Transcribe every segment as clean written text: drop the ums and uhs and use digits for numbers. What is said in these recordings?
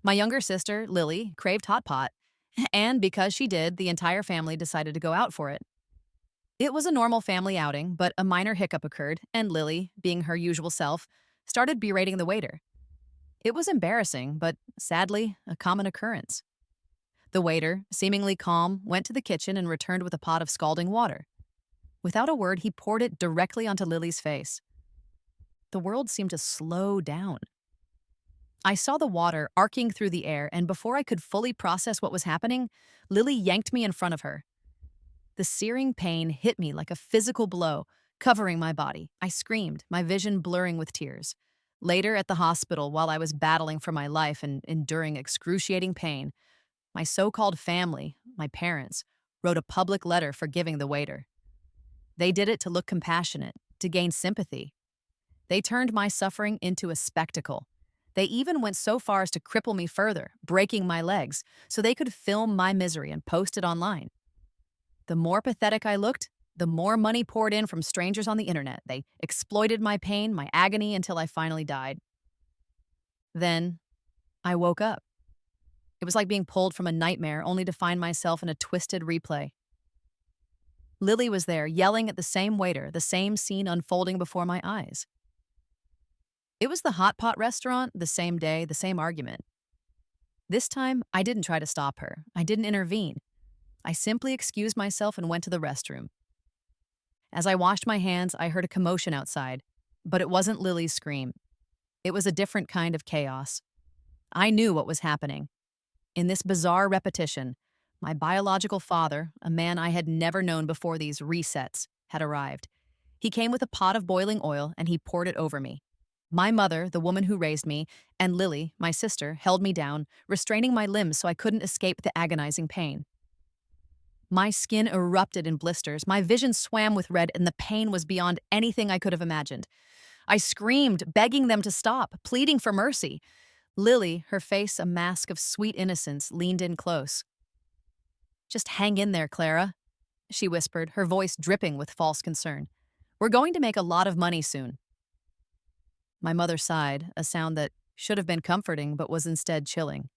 My younger sister, Lily, craved hot pot, and because she did, the entire family decided to go out for it. It was a normal family outing, but a minor hiccup occurred, and Lily, being her usual self, started berating the waiter. It was embarrassing, but sadly, a common occurrence. The waiter, seemingly calm, went to the kitchen and returned with a pot of scalding water. Without a word, he poured it directly onto Lily's face. The world seemed to slow down. I saw the water arcing through the air, and before I could fully process what was happening, Lily yanked me in front of her. The searing pain hit me like a physical blow, covering my body. I screamed, my vision blurring with tears. Later at the hospital, while I was battling for my life and enduring excruciating pain, my so-called family, my parents, wrote a public letter forgiving the waiter. They did it to look compassionate, to gain sympathy. They turned my suffering into a spectacle. They even went so far as to cripple me further, breaking my legs, so they could film my misery and post it online. The more pathetic I looked, the more money poured in from strangers on the internet. They exploited my pain, my agony, until I finally died. Then, I woke up. It was like being pulled from a nightmare, only to find myself in a twisted replay. Lily was there, yelling at the same waiter, the same scene unfolding before my eyes. It was the hot pot restaurant, the same day, the same argument. This time, I didn't try to stop her. I didn't intervene. I simply excused myself and went to the restroom. As I washed my hands, I heard a commotion outside, but it wasn't Lily's scream. It was a different kind of chaos. I knew what was happening. In this bizarre repetition, my biological father, a man I had never known before these resets, had arrived. He came with a pot of boiling oil and he poured it over me. My mother, the woman who raised me, and Lily, my sister, held me down, restraining my limbs so I couldn't escape the agonizing pain. My skin erupted in blisters, my vision swam with red, and the pain was beyond anything I could have imagined. I screamed, begging them to stop, pleading for mercy. Lily, her face a mask of sweet innocence, leaned in close. "Just hang in there, Clara," she whispered, her voice dripping with false concern. "We're going to make a lot of money soon." My mother sighed, a sound that should have been comforting but was instead chilling.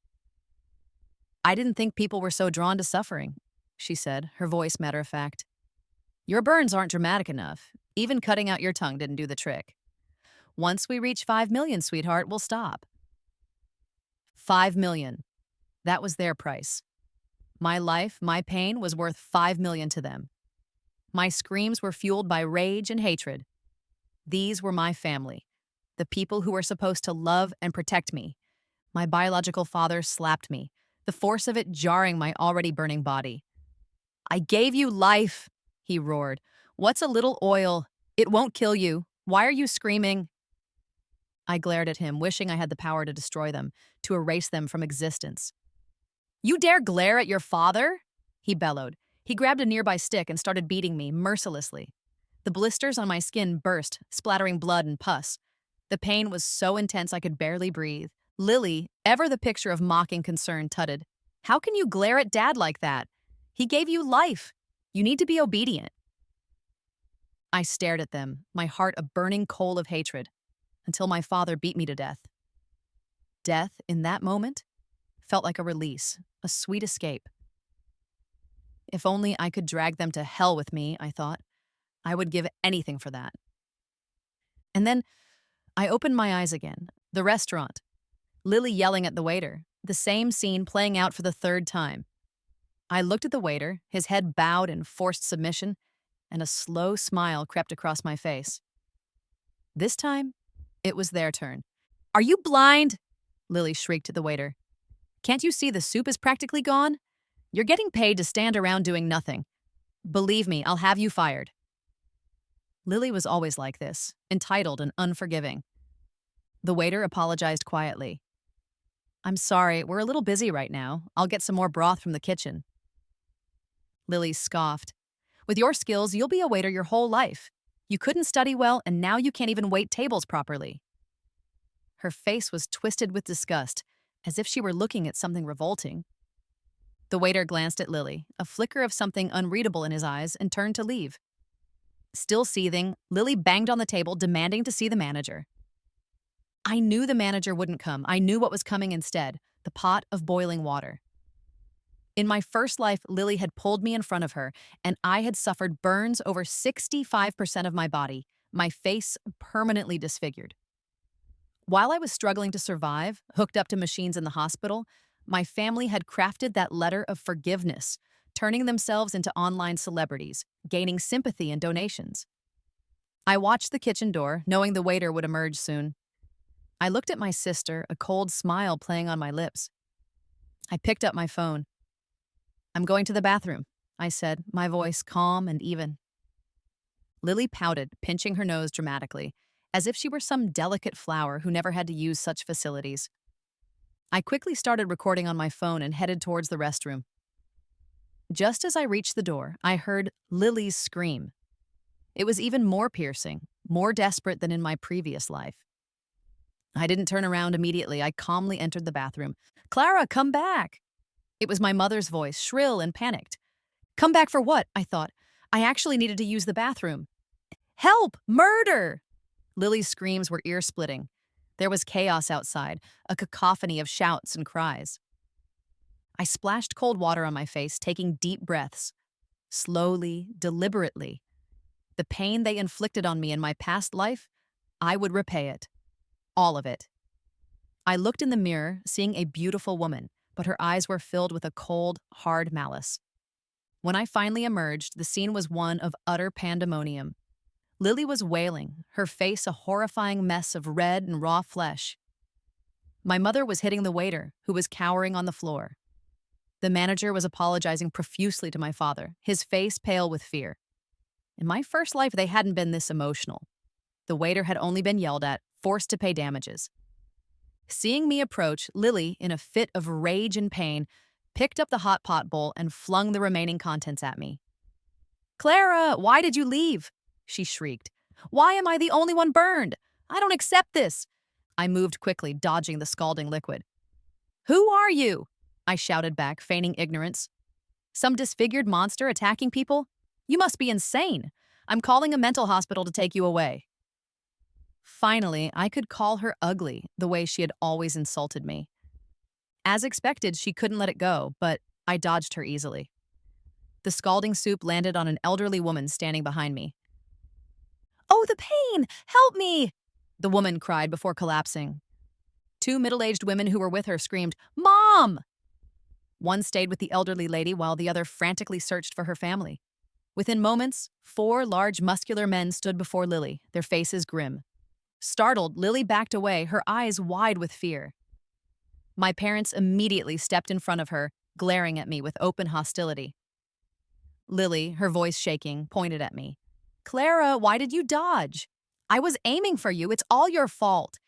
"I didn't think people were so drawn to suffering," she said, her voice matter of fact. "Your burns aren't dramatic enough. Even cutting out your tongue didn't do the trick. Once we reach 5 million, sweetheart, we'll stop." 5 million. That was their price. My life, my pain was worth 5 million to them. My screams were fueled by rage and hatred. These were my family, the people who were supposed to love and protect me. My biological father slapped me, the force of it jarring my already burning body. "I gave you life," he roared. "What's a little oil? It won't kill you. Why are you screaming?" I glared at him, wishing I had the power to destroy them, to erase them from existence. "You dare glare at your father?" he bellowed. He grabbed a nearby stick and started beating me mercilessly. The blisters on my skin burst, splattering blood and pus. The pain was so intense I could barely breathe. Lily, ever the picture of mocking concern, tutted, "How can you glare at Dad like that? He gave you life. You need to be obedient." I stared at them, my heart a burning coal of hatred, until my father beat me to death. Death, in that moment, felt like a release, a sweet escape. If only I could drag them to hell with me, I thought. I would give anything for that. And then I opened my eyes again. The restaurant. Lily yelling at the waiter. The same scene playing out for the third time. I looked at the waiter, his head bowed in forced submission, and a slow smile crept across my face. This time, it was their turn. "Are you blind?" Lily shrieked at the waiter. "Can't you see the soup is practically gone? You're getting paid to stand around doing nothing. Believe me, I'll have you fired." Lily was always like this, entitled and unforgiving. The waiter apologized quietly. "I'm sorry, we're a little busy right now. I'll get some more broth from the kitchen." Lily scoffed. "With your skills, you'll be a waiter your whole life. You couldn't study well, and now you can't even wait tables properly." Her face was twisted with disgust, as if she were looking at something revolting. The waiter glanced at Lily, a flicker of something unreadable in his eyes, and turned to leave. Still seething, Lily banged on the table, demanding to see the manager. I knew the manager wouldn't come. I knew what was coming instead. the pot of boiling water. In my first life, Lily had pulled me in front of her, and I had suffered burns over 65% of my body, my face permanently disfigured. While I was struggling to survive, hooked up to machines in the hospital, my family had crafted that letter of forgiveness, turning themselves into online celebrities, gaining sympathy and donations. I watched the kitchen door, knowing the waiter would emerge soon. I looked at my sister, a cold smile playing on my lips. I picked up my phone. "I'm going to the bathroom," I said, my voice calm and even. Lily pouted, pinching her nose dramatically, as if she were some delicate flower who never had to use such facilities. I quickly started recording on my phone and headed towards the restroom. Just as I reached the door, I heard Lily's scream. It was even more piercing, more desperate than in my previous life. I didn't turn around immediately. I calmly entered the bathroom. "Clara, come back!" It was my mother's voice, shrill and panicked. "Come back for what?" I thought. I actually needed to use the bathroom. "Help! Murder!" Lily's screams were ear-splitting. There was chaos outside, a cacophony of shouts and cries. I splashed cold water on my face, taking deep breaths. Slowly, deliberately. The pain they inflicted on me in my past life, I would repay it. All of it. I looked in the mirror, seeing a beautiful woman, but her eyes were filled with a cold, hard malice. When I finally emerged, the scene was one of utter pandemonium. Lily was wailing, her face a horrifying mess of red and raw flesh. My mother was hitting the waiter, who was cowering on the floor. The manager was apologizing profusely to my father, his face pale with fear. In my first life, they hadn't been this emotional. The waiter had only been yelled at, forced to pay damages. Seeing me approach, Lily, in a fit of rage and pain, picked up the hot pot bowl and flung the remaining contents at me. "Clara, why did you leave?" she shrieked. "Why am I the only one burned? I don't accept this." I moved quickly, dodging the scalding liquid. "Who are you?" I shouted back, feigning ignorance. "Some disfigured monster attacking people? You must be insane. I'm calling a mental hospital to take you away." Finally, I could call her ugly, the way she had always insulted me. As expected, she couldn't let it go, but I dodged her easily. The scalding soup landed on an elderly woman standing behind me. "Oh, the pain! Help me!" the woman cried before collapsing. Two middle-aged women who were with her screamed, "Mom!" One stayed with the elderly lady while the other frantically searched for her family. Within moments, 4 large, muscular men stood before Lily, their faces grim. Startled, Lily backed away, her eyes wide with fear. My parents immediately stepped in front of her, glaring at me with open hostility. Lily, her voice shaking, pointed at me. "Clara, why did you dodge? I was aiming for you. It's all your fault.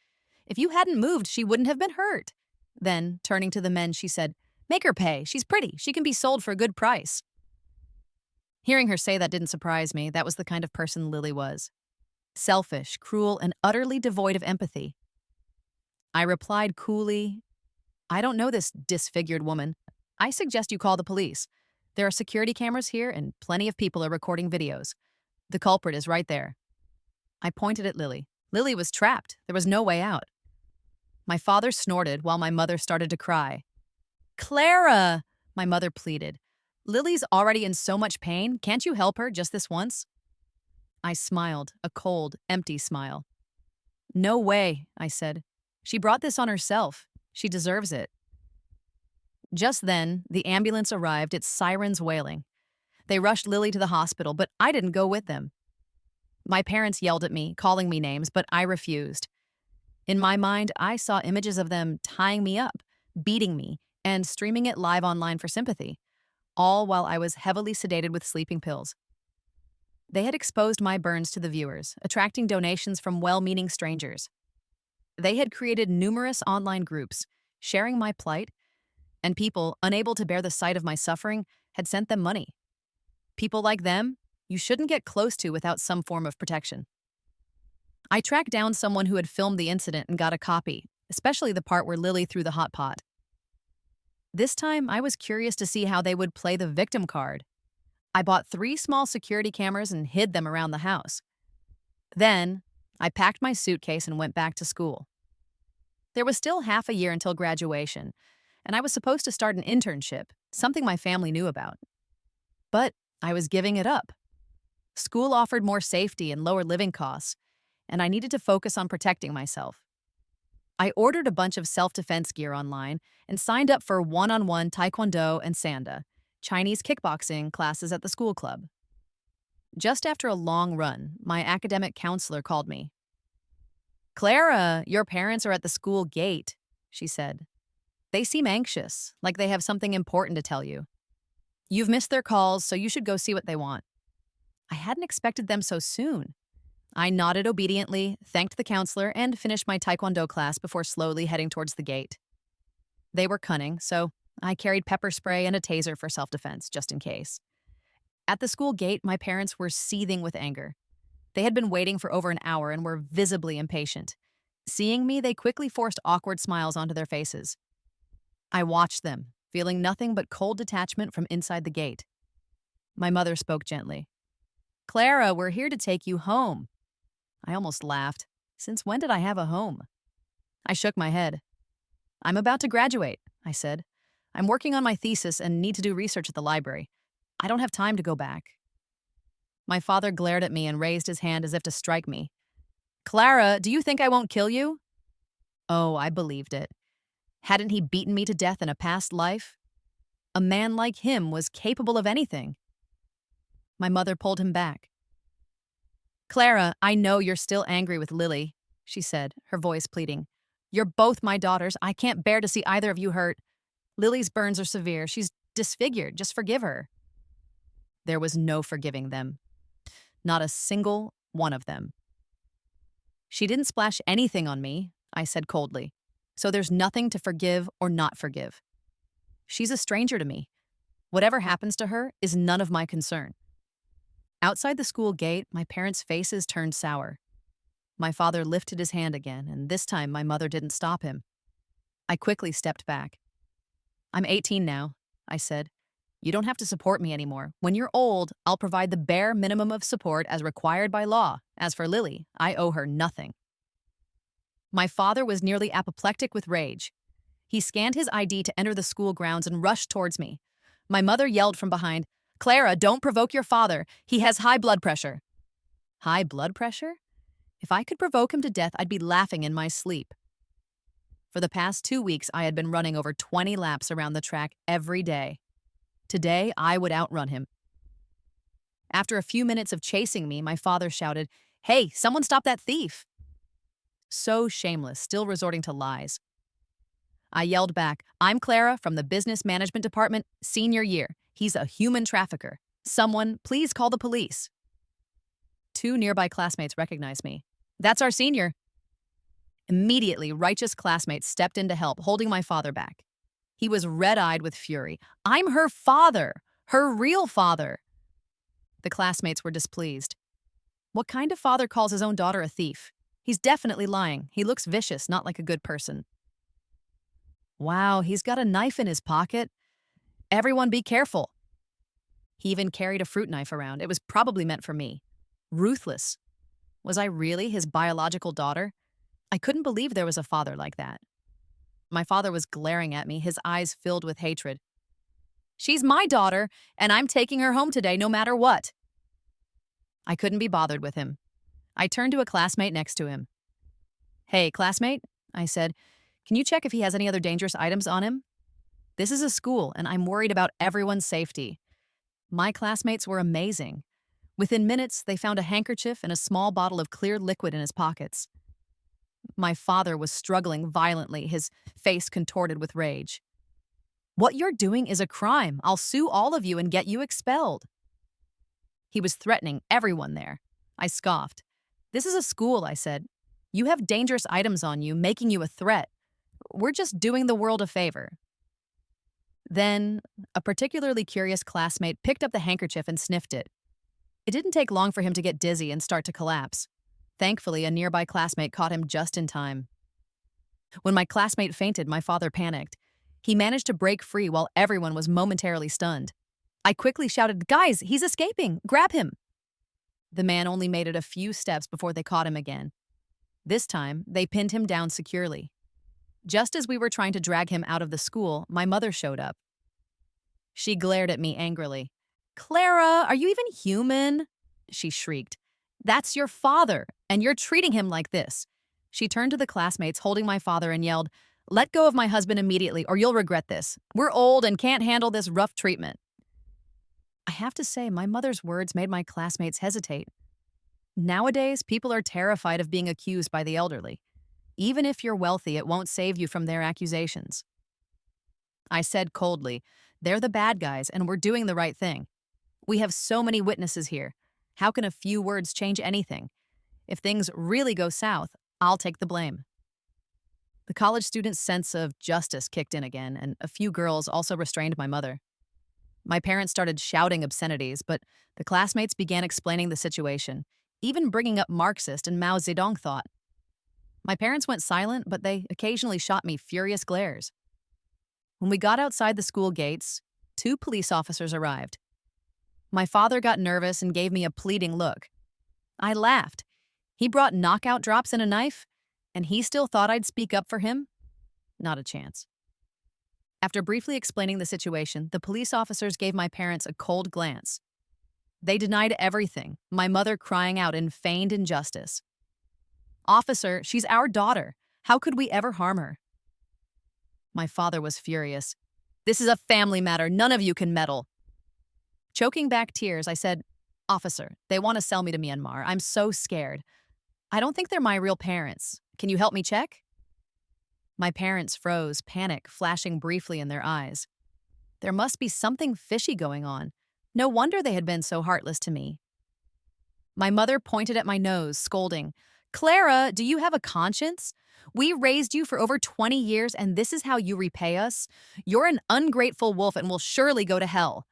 If you hadn't moved, she wouldn't have been hurt." Then, turning to the men, she said, "Make her pay. She's pretty. She can be sold for a good price." Hearing her say that didn't surprise me. That was the kind of person Lily was. Selfish, cruel, and utterly devoid of empathy. I replied coolly, "I don't know this disfigured woman. I suggest you call the police. There are security cameras here and plenty of people are recording videos. The culprit is right there." I pointed at Lily. Lily was trapped. There was no way out. My father snorted while my mother started to cry. "Clara," my mother pleaded. "Lily's already in so much pain. Can't you help her just this once?" I smiled, a cold, empty smile. "No way," I said. "She brought this on herself. She deserves it." Just then, the ambulance arrived, its sirens wailing. They rushed Lily to the hospital, but I didn't go with them. My parents yelled at me, calling me names, but I refused. In my mind, I saw images of them tying me up, beating me, and streaming it live online for sympathy, all while I was heavily sedated with sleeping pills. They had exposed my burns to the viewers, attracting donations from well-meaning strangers. They had created numerous online groups, sharing my plight, and people, unable to bear the sight of my suffering, had sent them money. People like them, you shouldn't get close to without some form of protection. I tracked down someone who had filmed the incident and got a copy, especially the part where Lily threw the hot pot. This time, I was curious to see how they would play the victim card. I bought 3 small security cameras and hid them around the house. Then, I packed my suitcase and went back to school. There was still half a year until graduation, and I was supposed to start an internship, something my family knew about. But I was giving it up. School offered more safety and lower living costs, and I needed to focus on protecting myself. I ordered a bunch of self-defense gear online and signed up for one-on-one taekwondo and sanda, Chinese kickboxing classes at the school club. Just after a long run, my academic counselor called me. "Clara, your parents are at the school gate," she said. "They seem anxious, like they have something important to tell you. You've missed their calls, so you should go see what they want." I hadn't expected them so soon. I nodded obediently, thanked the counselor, and finished my taekwondo class before slowly heading towards the gate. They were cunning, so I carried pepper spray and a taser for self-defense, just in case. At the school gate, my parents were seething with anger. They had been waiting for over an hour and were visibly impatient. Seeing me, they quickly forced awkward smiles onto their faces. I watched them, feeling nothing but cold detachment from inside the gate. My mother spoke gently. "Clara, we're here to take you home." I almost laughed. Since when did I have a home? I shook my head. "I'm about to graduate," I said. "I'm working on my thesis and need to do research at the library. I don't have time to go back." My father glared at me and raised his hand as if to strike me. "Clara, do you think I won't kill you?" Oh, I believed it. Hadn't he beaten me to death in a past life? A man like him was capable of anything. My mother pulled him back. "Clara, I know you're still angry with Lily," she said, her voice pleading. "You're both my daughters. I can't bear to see either of you hurt. Lily's burns are severe. She's disfigured. Just forgive her." There was no forgiving them. Not a single one of them. "She didn't splash anything on me," I said coldly. "So there's nothing to forgive or not forgive. She's a stranger to me. Whatever happens to her is none of my concern." Outside the school gate, my parents' faces turned sour. My father lifted his hand again, and this time my mother didn't stop him. I quickly stepped back. "I'm 18 now," I said. "You don't have to support me anymore. When you're old, I'll provide the bare minimum of support as required by law. As for Lily, I owe her nothing." My father was nearly apoplectic with rage. He scanned his ID to enter the school grounds and rushed towards me. My mother yelled from behind, "Clara, don't provoke your father. He has high blood pressure." High blood pressure? If I could provoke him to death, I'd be laughing in my sleep. For the past 2 weeks, I had been running over 20 laps around the track every day. Today, I would outrun him. After a few minutes of chasing me, my father shouted, "Hey, someone stop that thief!" So shameless, still resorting to lies. I yelled back, "I'm Clara from the Business Management Department, senior year. He's a human trafficker. Someone, please call the police." 2 nearby classmates recognized me. "That's our senior." Immediately, righteous classmates stepped in to help, holding my father back. He was red-eyed with fury. "I'm her father, her real father." The classmates were displeased. What kind of father calls his own daughter a thief? He's definitely lying. He looks vicious, not like a good person. "Wow, he's got a knife in his pocket. Everyone be careful." He even carried a fruit knife around. It was probably meant for me. Ruthless. Was I really his biological daughter? I couldn't believe there was a father like that. My father was glaring at me, his eyes filled with hatred. "She's my daughter, and I'm taking her home today no matter what." I couldn't be bothered with him. I turned to a classmate next to him. "Hey, classmate," I said, "can you check if he has any other dangerous items on him? This is a school, and I'm worried about everyone's safety." My classmates were amazing. Within minutes, they found a handkerchief and a small bottle of clear liquid in his pockets. My father was struggling violently, his face contorted with rage. "What you're doing is a crime. I'll sue all of you and get you expelled." He was threatening everyone there. I scoffed. "This is a school," I said. "You have dangerous items on you, making you a threat. We're just doing the world a favor." Then, a particularly curious classmate picked up the handkerchief and sniffed it. It didn't take long for him to get dizzy and start to collapse. Thankfully, a nearby classmate caught him just in time. When my classmate fainted, my father panicked. He managed to break free while everyone was momentarily stunned. I quickly shouted, "Guys, he's escaping! Grab him!" The man only made it a few steps before they caught him again. This time, they pinned him down securely. Just as we were trying to drag him out of the school, my mother showed up. She glared at me angrily. Clara, are you even human? She shrieked. That's your father, and you're treating him like this. She turned to the classmates holding my father and yelled, Let go of my husband immediately, or you'll regret this. We're old and can't handle this rough treatment. I have to say, my mother's words made my classmates hesitate. Nowadays, people are terrified of being accused by the elderly. Even if you're wealthy, it won't save you from their accusations. I said coldly, They're the bad guys, and we're doing the right thing. We have so many witnesses here. How can a few words change anything? If things really go south, I'll take the blame. The college student's sense of justice kicked in again, and a few girls also restrained my mother. My parents started shouting obscenities, but the classmates began explaining the situation, even bringing up Marxist and Mao Zedong thought. My parents went silent, but they occasionally shot me furious glares. When we got outside the school gates, 2 police officers arrived. My father got nervous and gave me a pleading look. I laughed. He brought knockout drops and a knife, and he still thought I'd speak up for him? Not a chance. After briefly explaining the situation, the police officers gave my parents a cold glance. They denied everything, my mother crying out in feigned injustice. Officer, she's our daughter. How could we ever harm her? My father was furious. This is a family matter. None of you can meddle. Choking back tears, I said, Officer, they want to sell me to Myanmar. I'm so scared. I don't think they're my real parents. Can you help me check? My parents froze, panic flashing briefly in their eyes. There must be something fishy going on. No wonder they had been so heartless to me. My mother pointed at my nose, scolding, Clara, do you have a conscience? We raised you for over 20 years, and this is how you repay us? You're an ungrateful wolf and will surely go to hell.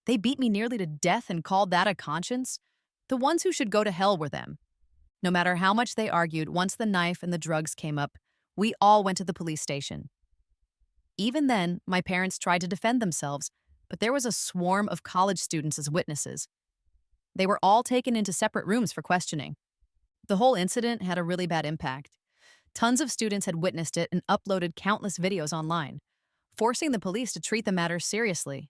They beat me nearly to death and called that a conscience? The ones who should go to hell were them. No matter how much they argued, once the knife and the drugs came up, we all went to the police station. Even then, my parents tried to defend themselves, but there was a swarm of college students as witnesses. They were all taken into separate rooms for questioning. The whole incident had a really bad impact. Tons of students had witnessed it and uploaded countless videos online, forcing the police to treat the matter seriously.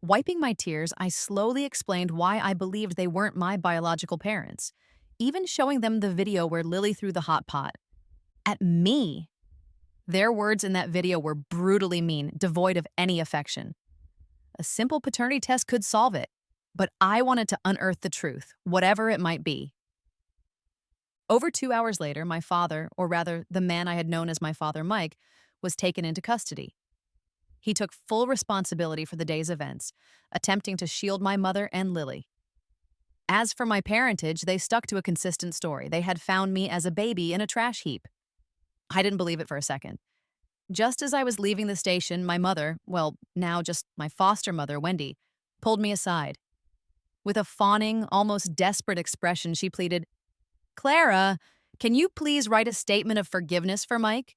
Wiping my tears, I slowly explained why I believed they weren't my biological parents, even showing them the video where Lily threw the hot pot. At me. Their words in that video were brutally mean, devoid of any affection. A simple paternity test could solve it, but I wanted to unearth the truth, whatever it might be. Over 2 hours later, my father, or rather the man I had known as my father, Mike, was taken into custody. He took full responsibility for the day's events, attempting to shield my mother and Lily. As for my parentage, they stuck to a consistent story. They had found me as a baby in a trash heap. I didn't believe it for a second. Just as I was leaving the station, my mother, well, now just my foster mother, Wendy, pulled me aside. With a fawning, almost desperate expression, she pleaded, Clara, can you please write a statement of forgiveness for Mike?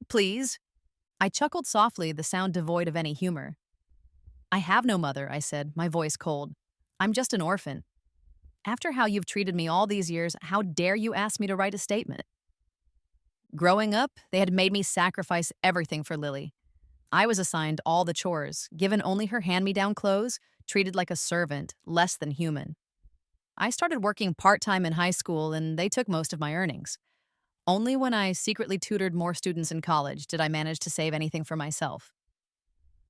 Please? I chuckled softly, the sound devoid of any humor. I have no mother, I said, my voice cold. I'm just an orphan. After how you've treated me all these years, how dare you ask me to write a statement? Growing up, they had made me sacrifice everything for Lily. I was assigned all the chores, given only her hand-me-down clothes, treated like a servant, less than human. I started working part-time in high school, and they took most of my earnings. Only when I secretly tutored more students in college did I manage to save anything for myself.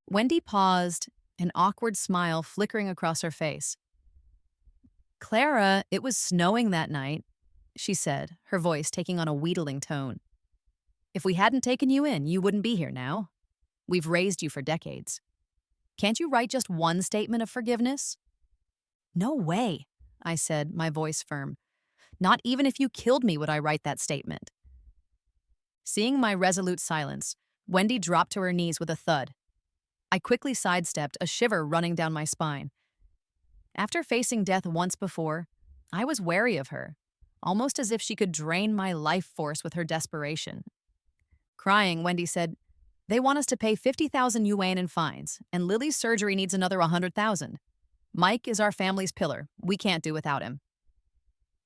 Wendy paused, an awkward smile flickering across her face. Clara, it was snowing that night, she said, her voice taking on a wheedling tone. If we hadn't taken you in, you wouldn't be here now. We've raised you for decades. Can't you write just one statement of forgiveness? No way, I said, my voice firm. Not even if you killed me would I write that statement. Seeing my resolute silence, Wendy dropped to her knees with a thud. I quickly sidestepped, a shiver running down my spine. After facing death once before, I was wary of her, almost as if she could drain my life force with her desperation. Crying, Wendy said, They want us to pay 50,000 yuan in fines, and Lily's surgery needs another 100,000. Mike is our family's pillar. We can't do without him.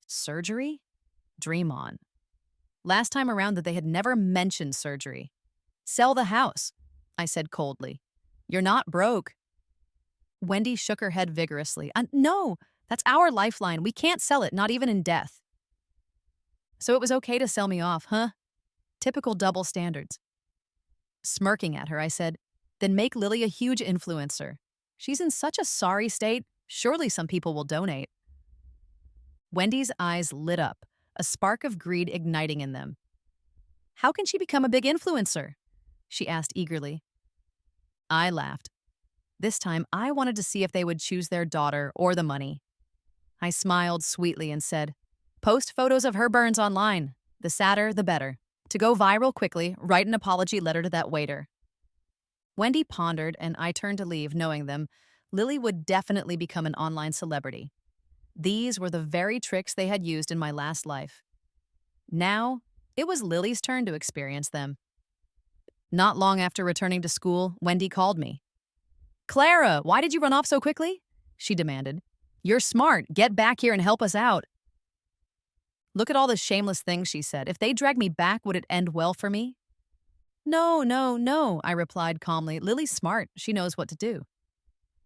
Surgery? Dream on. Last time around that they had never mentioned surgery. Sell the house, I said coldly. You're not broke. Wendy shook her head vigorously. No, that's our lifeline. We can't sell it, not even in death. So it was okay to sell me off, huh? Typical double standards. Smirking at her, I said, then make Lily a huge influencer. She's in such a sorry state, surely some people will donate. Wendy's eyes lit up, a spark of greed igniting in them. How can she become a big influencer? She asked eagerly. I laughed. This time, I wanted to see if they would choose their daughter or the money. I smiled sweetly and said, post photos of her burns online. The sadder, the better. To go viral quickly, write an apology letter to that waiter. Wendy pondered, and I turned to leave, knowing them. Lily would definitely become an online celebrity. These were the very tricks they had used in my last life. Now, it was Lily's turn to experience them. Not long after returning to school, Wendy called me. Clara, why did you run off so quickly? She demanded. You're smart. Get back here and help us out. Look at all the shameless things, she said. If they drag me back, would it end well for me? No, no, no, I replied calmly. Lily's smart. She knows what to do.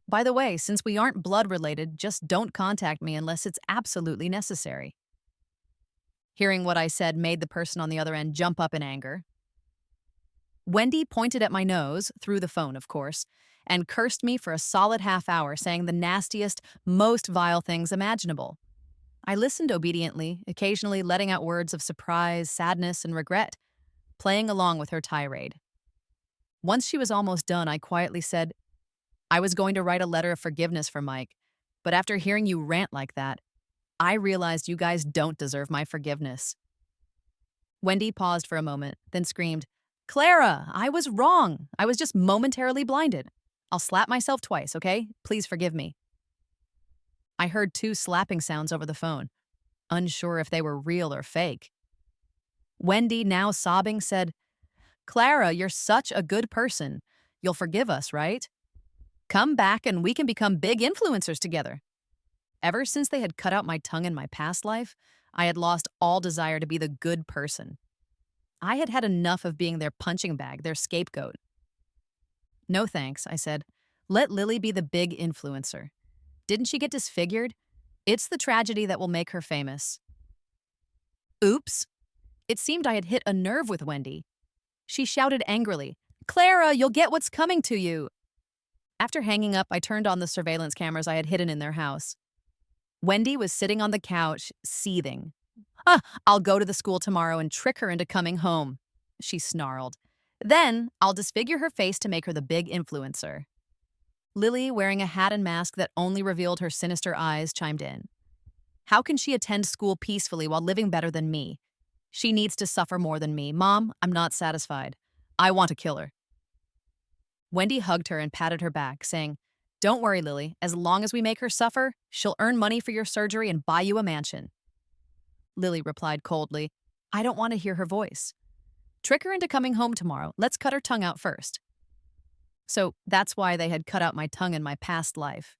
By the way, since we aren't blood related, just don't contact me unless it's absolutely necessary. Hearing what I said made the person on the other end jump up in anger. Wendy pointed at my nose, through the phone, of course, and cursed me for a solid half hour, saying the nastiest, most vile things imaginable. I listened obediently, occasionally letting out words of surprise, sadness, and regret, playing along with her tirade. Once she was almost done, I quietly said, I was going to write a letter of forgiveness for Mike, but after hearing you rant like that, I realized you guys don't deserve my forgiveness. Wendy paused for a moment, then screamed, Clara, I was wrong. I was just momentarily blinded. I'll slap myself twice, okay? Please forgive me. I heard 2 slapping sounds over the phone, unsure if they were real or fake. Wendy, now sobbing, said, Clara, you're such a good person. You'll forgive us, right? Come back and we can become big influencers together. Ever since they had cut out my tongue in my past life, I had lost all desire to be the good person. I had had enough of being their punching bag, their scapegoat. No thanks, I said. Let Lily be the big influencer. Didn't she get disfigured? It's the tragedy that will make her famous. Oops. It seemed I had hit a nerve with Wendy. She shouted angrily, Clara, you'll get what's coming to you. After hanging up, I turned on the surveillance cameras I had hidden in their house. Wendy was sitting on the couch, seething. I'll go to the school tomorrow and trick her into coming home, she snarled. Then I'll disfigure her face to make her the big influencer. Lily, wearing a hat and mask that only revealed her sinister eyes, chimed in. How can she attend school peacefully while living better than me? She needs to suffer more than me. Mom, I'm not satisfied. I want to kill her. Wendy hugged her and patted her back, saying, Don't worry, Lily. As long as we make her suffer, she'll earn money for your surgery and buy you a mansion. Lily replied coldly, I don't want to hear her voice. Trick her into coming home tomorrow. Let's cut her tongue out first. So that's why they had cut out my tongue in my past life.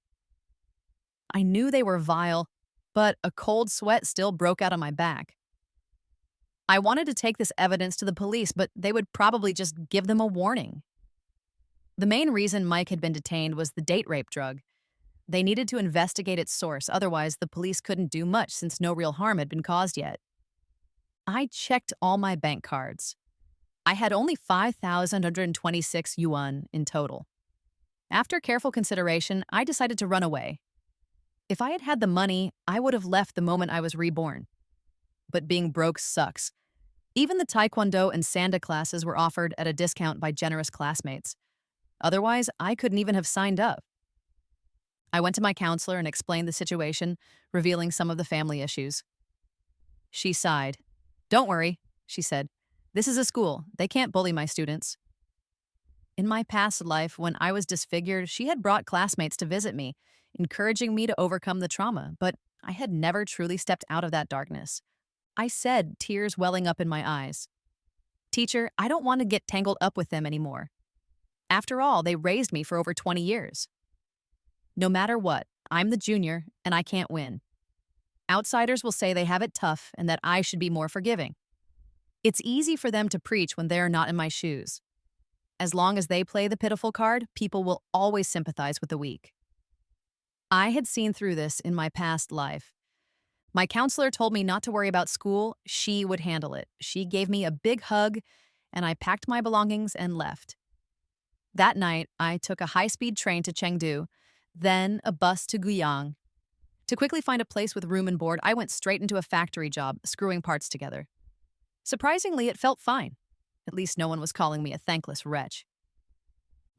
I knew they were vile, but a cold sweat still broke out on my back. I wanted to take this evidence to the police, but they would probably just give them a warning. The main reason Mike had been detained was the date rape drug. They needed to investigate its source, otherwise the police couldn't do much since no real harm had been caused yet. I checked all my bank cards. I had only 5,126 yuan in total. After careful consideration, I decided to run away. If I had had the money, I would have left the moment I was reborn. But being broke sucks. Even the Taekwondo and Sanda classes were offered at a discount by generous classmates. Otherwise, I couldn't even have signed up. I went to my counselor and explained the situation, revealing some of the family issues. She sighed. Don't worry, she said. This is a school. They can't bully my students. In my past life, when I was disfigured, she had brought classmates to visit me, encouraging me to overcome the trauma, but I had never truly stepped out of that darkness. I said, tears welling up in my eyes, Teacher, I don't want to get tangled up with them anymore. After all, they raised me for over 20 years. No matter what, I'm the junior, and I can't win. Outsiders will say they have it tough and that I should be more forgiving. It's easy for them to preach when they're not in my shoes. As long as they play the pitiful card, people will always sympathize with the weak. I had seen through this in my past life. My counselor told me not to worry about school, she would handle it. She gave me a big hug, and I packed my belongings and left. That night, I took a high-speed train to Chengdu, then a bus to Guiyang. To quickly find a place with room and board, I went straight into a factory job, screwing parts together. Surprisingly, it felt fine. At least no one was calling me a thankless wretch.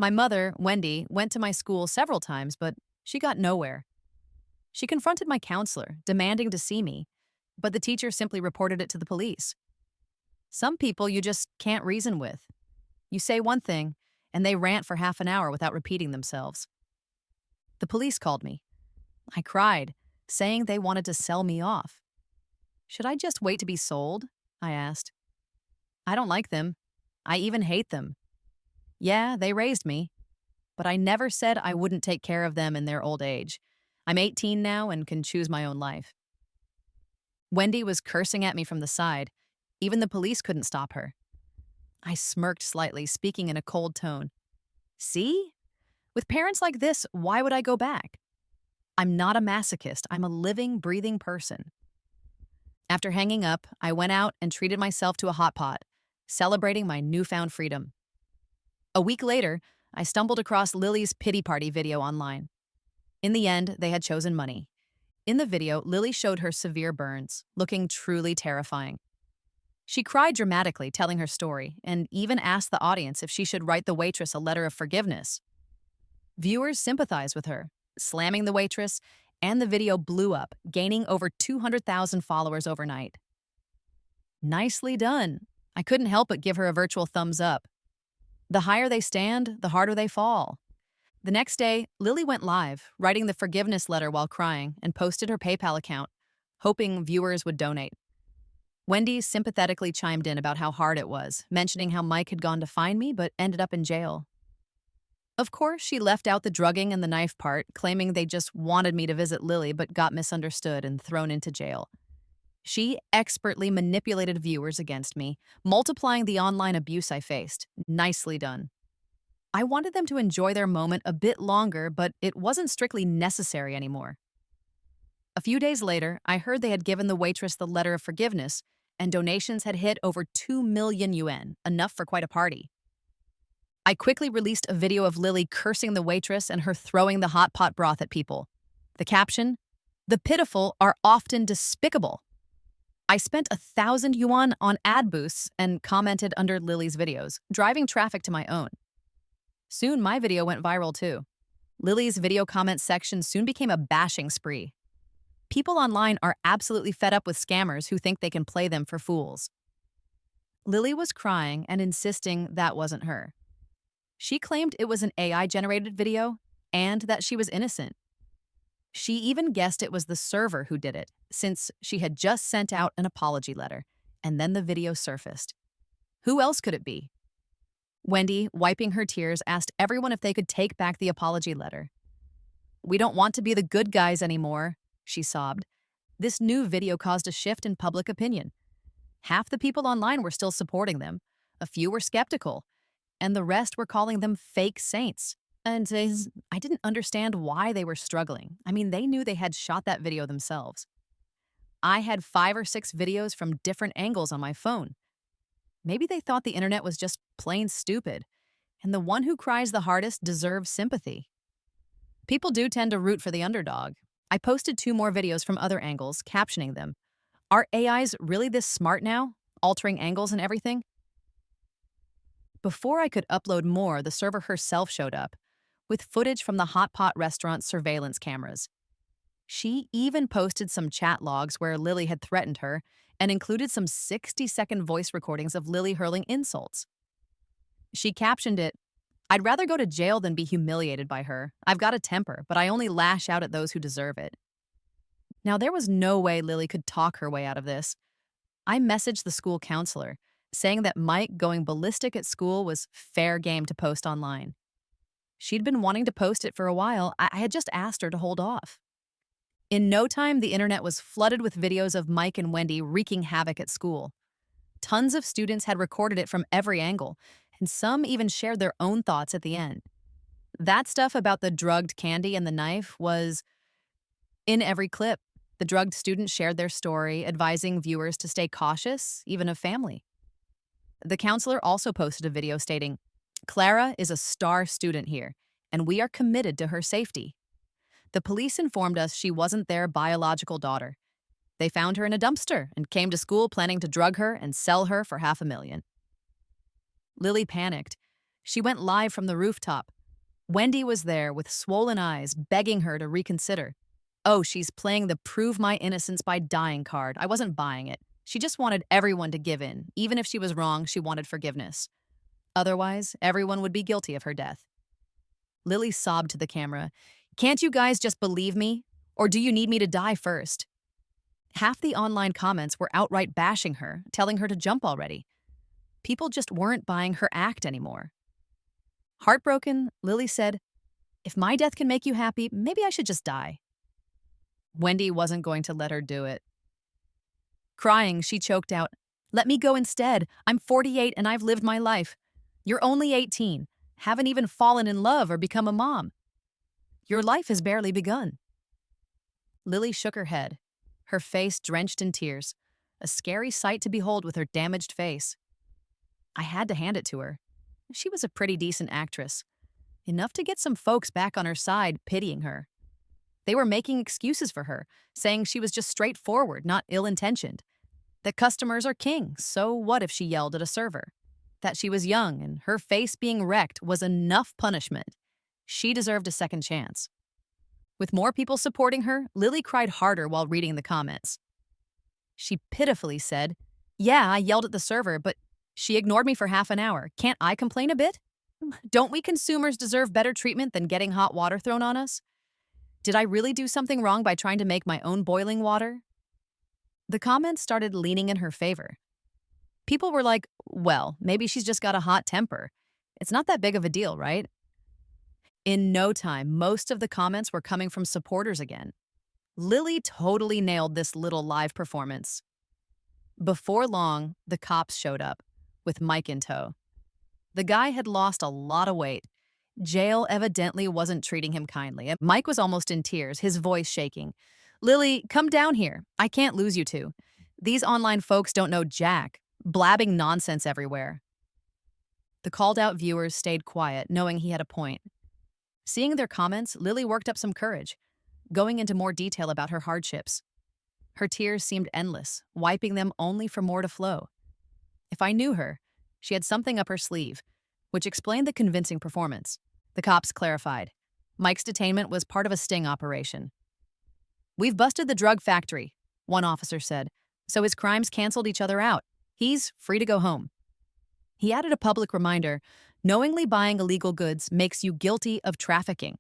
My mother, Wendy, went to my school several times, but she got nowhere. She confronted my counselor, demanding to see me, but the teacher simply reported it to the police. Some people you just can't reason with. You say one thing, and they rant for half an hour without repeating themselves. The police called me. I cried, saying they wanted to sell me off. Should I just wait to be sold? I asked. I don't like them. I even hate them. Yeah, they raised me, but I never said I wouldn't take care of them in their old age. I'm 18 now and can choose my own life. Wendy was cursing at me from the side. Even the police couldn't stop her. I smirked slightly, speaking in a cold tone. See? With parents like this, why would I go back? I'm not a masochist. I'm a living, breathing person. After hanging up, I went out and treated myself to a hot pot, celebrating my newfound freedom. A week later, I stumbled across Lily's pity party video online. In the end, they had chosen money. In the video, Lily showed her severe burns, looking truly terrifying. She cried dramatically, telling her story, and even asked the audience if she should write the waitress a letter of forgiveness. Viewers sympathized with her, slamming the waitress, and the video blew up, gaining over 200,000 followers overnight. Nicely done. I couldn't help but give her a virtual thumbs up. The higher they stand, the harder they fall. The next day, Lily went live, writing the forgiveness letter while crying, and posted her PayPal account, hoping viewers would donate. Wendy sympathetically chimed in about how hard it was, mentioning how Mike had gone to find me but ended up in jail. Of course, she left out the drugging and the knife part, claiming they just wanted me to visit Lily but got misunderstood and thrown into jail. She expertly manipulated viewers against me, multiplying the online abuse I faced. Nicely done. I wanted them to enjoy their moment a bit longer, but it wasn't strictly necessary anymore. A few days later, I heard they had given the waitress the letter of forgiveness, and donations had hit over 2 million yuan, enough for quite a party. I quickly released a video of Lily cursing the waitress and her throwing the hot pot broth at people. The caption, "The pitiful are often despicable." I spent 1,000 yuan on ad boosts and commented under Lily's videos, driving traffic to my own. Soon my video went viral too. Lily's video comment section soon became a bashing spree. People online are absolutely fed up with scammers who think they can play them for fools. Lily was crying and insisting that wasn't her. She claimed it was an AI-generated video and that she was innocent. She even guessed it was the server who did it, since she had just sent out an apology letter, and then the video surfaced. Who else could it be? Wendy, wiping her tears, asked everyone if they could take back the apology letter. "We don't want to be the good guys anymore," she sobbed. This new video caused a shift in public opinion. Half the people online were still supporting them, a few were skeptical, and the rest were calling them fake saints. And I didn't understand why they were struggling. I mean, they knew they had shot that video themselves. I had 5 or 6 videos from different angles on my phone. Maybe they thought the internet was just plain stupid, and the one who cries the hardest deserves sympathy. People do tend to root for the underdog. I posted 2 more videos from other angles, captioning them. Are AIs really this smart now, altering angles and everything? Before I could upload more, the server herself showed up, with footage from the hot pot restaurant's surveillance cameras. She even posted some chat logs where Lily had threatened her and included some 60-second voice recordings of Lily hurling insults. She captioned it, "I'd rather go to jail than be humiliated by her. I've got a temper, but I only lash out at those who deserve it." Now, there was no way Lily could talk her way out of this. I messaged the school counselor, saying that Mike going ballistic at school was fair game to post online. She'd been wanting to post it for a while. I had just asked her to hold off. In no time, the internet was flooded with videos of Mike and Wendy wreaking havoc at school. Tons of students had recorded it from every angle, and some even shared their own thoughts at the end. That stuff about the drugged candy and the knife was in every clip. The drugged students shared their story, advising viewers to stay cautious, even of family. The counselor also posted a video stating, "Clara is a star student here, and we are committed to her safety." The police informed us she wasn't their biological daughter. They found her in a dumpster and came to school planning to drug her and sell her for $500,000. Lily panicked. She went live from the rooftop. Wendy was there with swollen eyes, begging her to reconsider. Oh, she's playing the prove my innocence by dying card. I wasn't buying it. She just wanted everyone to give in. Even if she was wrong, she wanted forgiveness. Otherwise, everyone would be guilty of her death. Lily sobbed to the camera. "Can't you guys just believe me? Or do you need me to die first?" Half the online comments were outright bashing her, telling her to jump already. People just weren't buying her act anymore. Heartbroken, Lily said, "If my death can make you happy, maybe I should just die." Wendy wasn't going to let her do it. Crying, she choked out, "Let me go instead. I'm 48 and I've lived my life. You're only 18. Haven't even fallen in love or become a mom. Your life has barely begun." Lily shook her head, her face drenched in tears, a scary sight to behold with her damaged face. I had to hand it to her. She was a pretty decent actress, enough to get some folks back on her side, pitying her. They were making excuses for her, saying she was just straightforward, not ill-intentioned. That customers are king, so what if she yelled at a server? That she was young and her face being wrecked was enough punishment. She deserved a second chance. With more people supporting her, Lily cried harder while reading the comments. She pitifully said, "Yeah, I yelled at the server, but she ignored me for half an hour. Can't I complain a bit? Don't we consumers deserve better treatment than getting hot water thrown on us? Did I really do something wrong by trying to make my own boiling water?" The comments started leaning in her favor. People were like, "Well, maybe she's just got a hot temper. It's not that big of a deal, right?" In no time, most of the comments were coming from supporters again. Lily totally nailed this little live performance. Before long, the cops showed up, with Mike in tow. The guy had lost a lot of weight. Jail evidently wasn't treating him kindly. Mike was almost in tears, his voice shaking. "Lily, come down here. I can't lose you two. These online folks don't know jack, blabbing nonsense everywhere." The called-out viewers stayed quiet, knowing he had a point. Seeing their comments, Lily worked up some courage, going into more detail about her hardships. Her tears seemed endless, wiping them only for more to flow. If I knew her, she had something up her sleeve, which explained the convincing performance. The cops clarified. Mike's detainment was part of a sting operation. "We've busted the drug factory," one officer said, "so his crimes canceled each other out. He's free to go home." He added a public reminder, knowingly buying illegal goods makes you guilty of trafficking.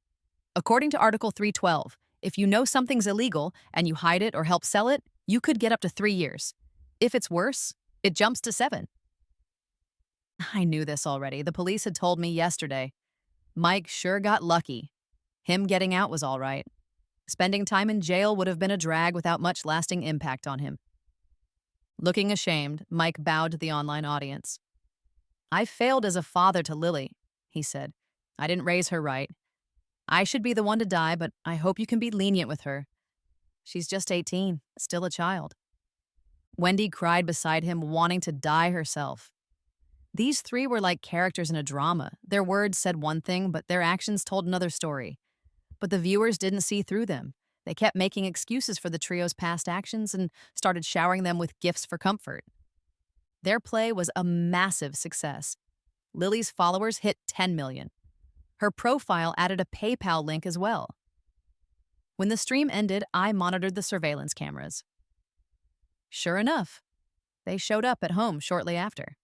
According to Article 312, if you know something's illegal and you hide it or help sell it, you could get up to 3 years. If it's worse, it jumps to 7. I knew this already. The police had told me yesterday. Mike sure got lucky. Him getting out was all right. Spending time in jail would have been a drag without much lasting impact on him. Looking ashamed, Mike bowed to the online audience. "I failed as a father to Lily," he said. "I didn't raise her right. I should be the one to die, but I hope you can be lenient with her. She's just 18, still a child." Wendy cried beside him, wanting to die herself. These three were like characters in a drama. Their words said one thing, but their actions told another story. But the viewers didn't see through them. They kept making excuses for the trio's past actions and started showering them with gifts for comfort. Their play was a massive success. Lily's followers hit 10 million. Her profile added a PayPal link as well. When the stream ended, I monitored the surveillance cameras. Sure enough, they showed up at home shortly after.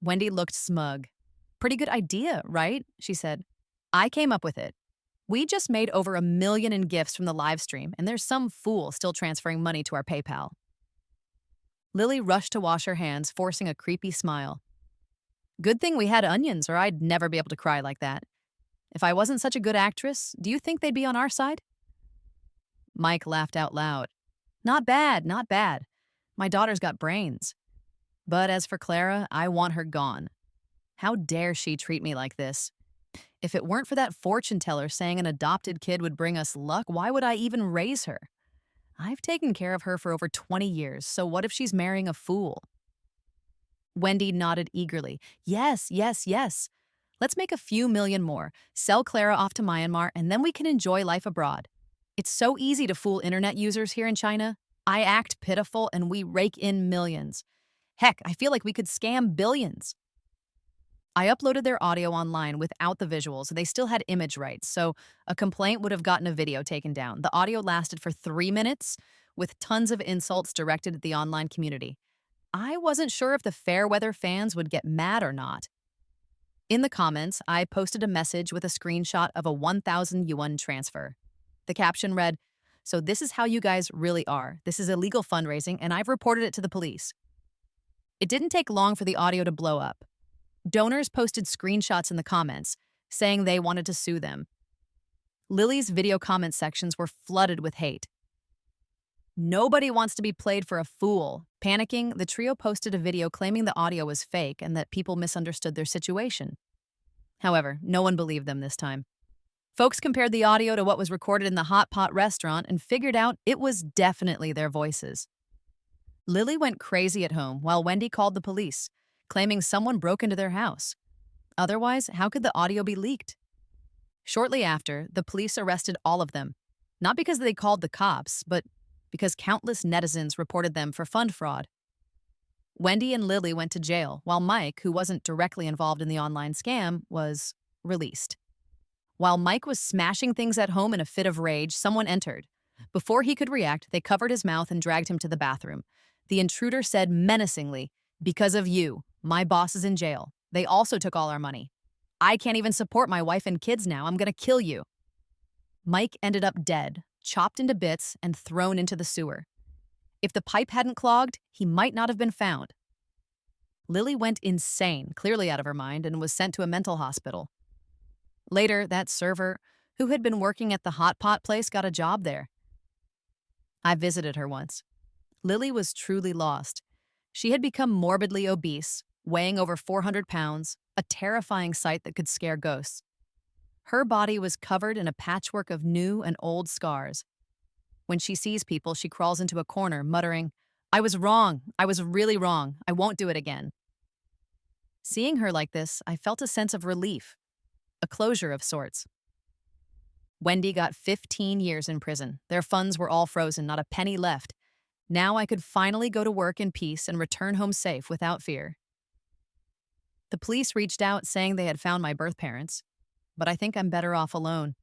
Wendy looked smug. "Pretty good idea, right?" she said. "I came up with it. We just made over $1 million in gifts from the live stream, and there's some fool still transferring money to our PayPal." Lily rushed to wash her hands, forcing a creepy smile. "Good thing we had onions, or I'd never be able to cry like that. If I wasn't such a good actress, do you think they'd be on our side?" Mike laughed out loud. Not bad. My daughter's got brains." But as for Clara, I want her gone. How dare she treat me like this? If it weren't for that fortune teller saying an adopted kid would bring us luck, why would I even raise her? I've taken care of her for over 20 years, so what if she's marrying a fool? Wendy nodded eagerly. Yes, yes, yes. Let's make a few million more, sell Clara off to Myanmar, and then we can enjoy life abroad. It's so easy to fool internet users here in China. I act pitiful and we rake in millions. Heck, I feel like we could scam billions. I uploaded their audio online without the visuals. They still had image rights, so a complaint would have gotten a video taken down. The audio lasted for 3 minutes with tons of insults directed at the online community. I wasn't sure if the Fairweather fans would get mad or not. In the comments, I posted a message with a screenshot of a 1,000 yuan transfer. The caption read, "So this is how you guys really are. This is illegal fundraising, and I've reported it to the police." It didn't take long for the audio to blow up. Donors posted screenshots in the comments, saying they wanted to sue them. Lily's video comment sections were flooded with hate. Nobody wants to be played for a fool. Panicking, the trio posted a video claiming the audio was fake and that people misunderstood their situation. However, no one believed them this time. Folks compared the audio to what was recorded in the hot pot restaurant and figured out it was definitely their voices. Lily went crazy at home while Wendy called the police, claiming someone broke into their house. Otherwise, how could the audio be leaked? Shortly after, the police arrested all of them, not because they called the cops, but because countless netizens reported them for fund fraud. Wendy and Lily went to jail, while Mike, who wasn't directly involved in the online scam, was released. While Mike was smashing things at home in a fit of rage, someone entered. Before he could react, they covered his mouth and dragged him to the bathroom. The intruder said menacingly, "Because of you, my boss is in jail. They also took all our money. I can't even support my wife and kids now. I'm gonna kill you." Mike ended up dead, chopped into bits, and thrown into the sewer. If the pipe hadn't clogged, he might not have been found. Lily went insane, clearly out of her mind, and was sent to a mental hospital. Later, that server, who had been working at the hot pot place, got a job there. I visited her once. Lily was truly lost. She had become morbidly obese, weighing over 400 pounds, a terrifying sight that could scare ghosts. Her body was covered in a patchwork of new and old scars. When she sees people, she crawls into a corner, muttering, "I was wrong. I was really wrong. I won't do it again." Seeing her like this, I felt a sense of relief, a closure of sorts. Wendy got 15 years in prison. Their funds were all frozen, not a penny left. Now I could finally go to work in peace and return home safe without fear. The police reached out saying they had found my birth parents, but I think I'm better off alone.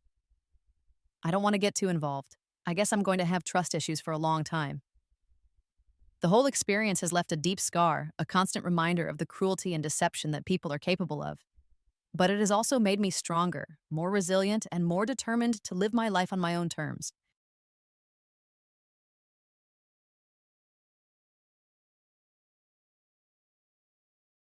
I don't want to get too involved. I guess I'm going to have trust issues for a long time. The whole experience has left a deep scar, a constant reminder of the cruelty and deception that people are capable of. But it has also made me stronger, more resilient, and more determined to live my life on my own terms.